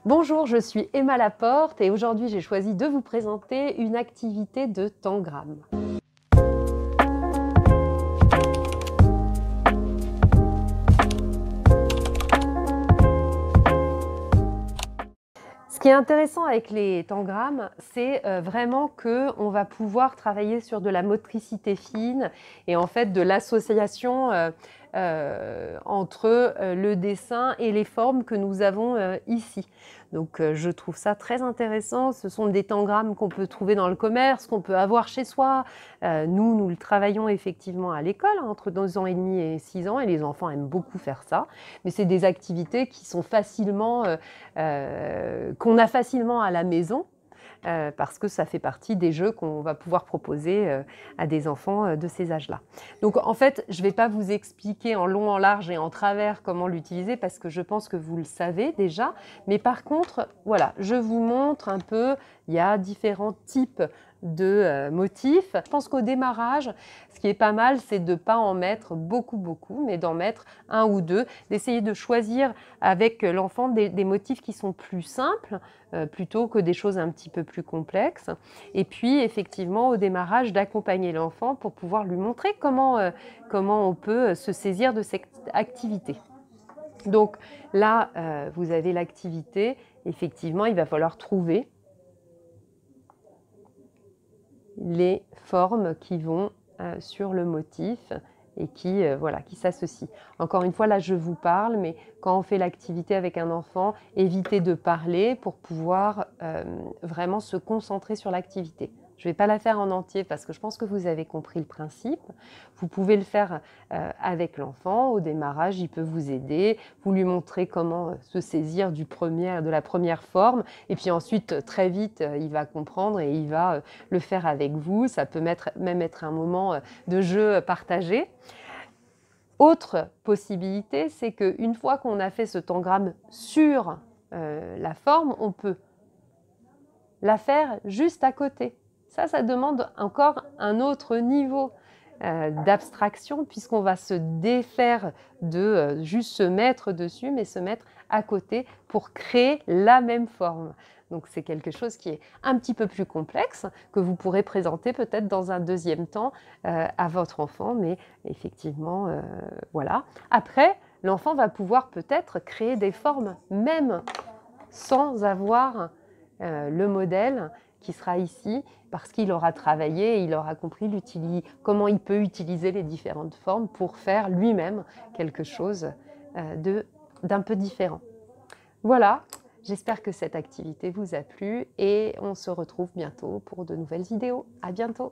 Bonjour, je suis Emma Laporte et aujourd'hui j'ai choisi de vous présenter une activité de tangram. Ce qui est intéressant avec les tangrammes, c'est vraiment qu'on va pouvoir travailler sur de la motricité fine et en fait de l'association entre le dessin et les formes que nous avons ici. Donc je trouve ça très intéressant. Ce sont des tangrammes qu'on peut trouver dans le commerce, qu'on peut avoir chez soi. Nous le travaillons effectivement à l'école, entre 2 ans et demi et 6 ans, et les enfants aiment beaucoup faire ça. Mais c'est des activités qui sont facilement qu'on a facilement à la maison parce que ça fait partie des jeux qu'on va pouvoir proposer à des enfants de ces âges-là. Donc en fait, je ne vais pas vous expliquer en long, en large et en travers comment l'utiliser parce que je pense que vous le savez déjà. Mais par contre, voilà, je vous montre un peu, il y a différents types de motifs. Je pense qu'au démarrage, ce qui est pas mal, c'est de ne pas en mettre beaucoup, mais d'en mettre 1 ou 2, d'essayer de choisir avec l'enfant des motifs qui sont plus simples, plutôt que des choses un petit peu plus complexes. Et puis, effectivement, au démarrage, d'accompagner l'enfant pour pouvoir lui montrer comment on peut se saisir de cette activité. Donc là, vous avez l'activité. Effectivement, il va falloir trouver les formes qui vont sur le motif et qui s'associent. Encore une fois, là, je vous parle, mais quand on fait l'activité avec un enfant, évitez de parler pour pouvoir vraiment se concentrer sur l'activité. Je ne vais pas la faire en entier parce que je pense que vous avez compris le principe. Vous pouvez le faire avec l'enfant. Au démarrage, il peut vous aider. Vous lui montrez comment se saisir de la première forme. Et puis ensuite, très vite, il va comprendre et il va le faire avec vous. Ça peut même être un moment de jeu partagé. Autre possibilité, c'est qu'une fois qu'on a fait ce tangram sur la forme, on peut la faire juste à côté. Ça demande encore un autre niveau d'abstraction puisqu'on va se défaire de juste se mettre dessus, mais se mettre à côté pour créer la même forme. Donc c'est quelque chose qui est un petit peu plus complexe, que vous pourrez présenter peut-être dans un deuxième temps à votre enfant, mais effectivement, voilà. Après, l'enfant va pouvoir peut-être créer des formes même sans avoir le modèle qui sera ici, parce qu'il aura travaillé et il aura compris comment il peut utiliser les différentes formes pour faire lui-même quelque chose d'un peu différent. Voilà, j'espère que cette activité vous a plu et on se retrouve bientôt pour de nouvelles vidéos. À bientôt!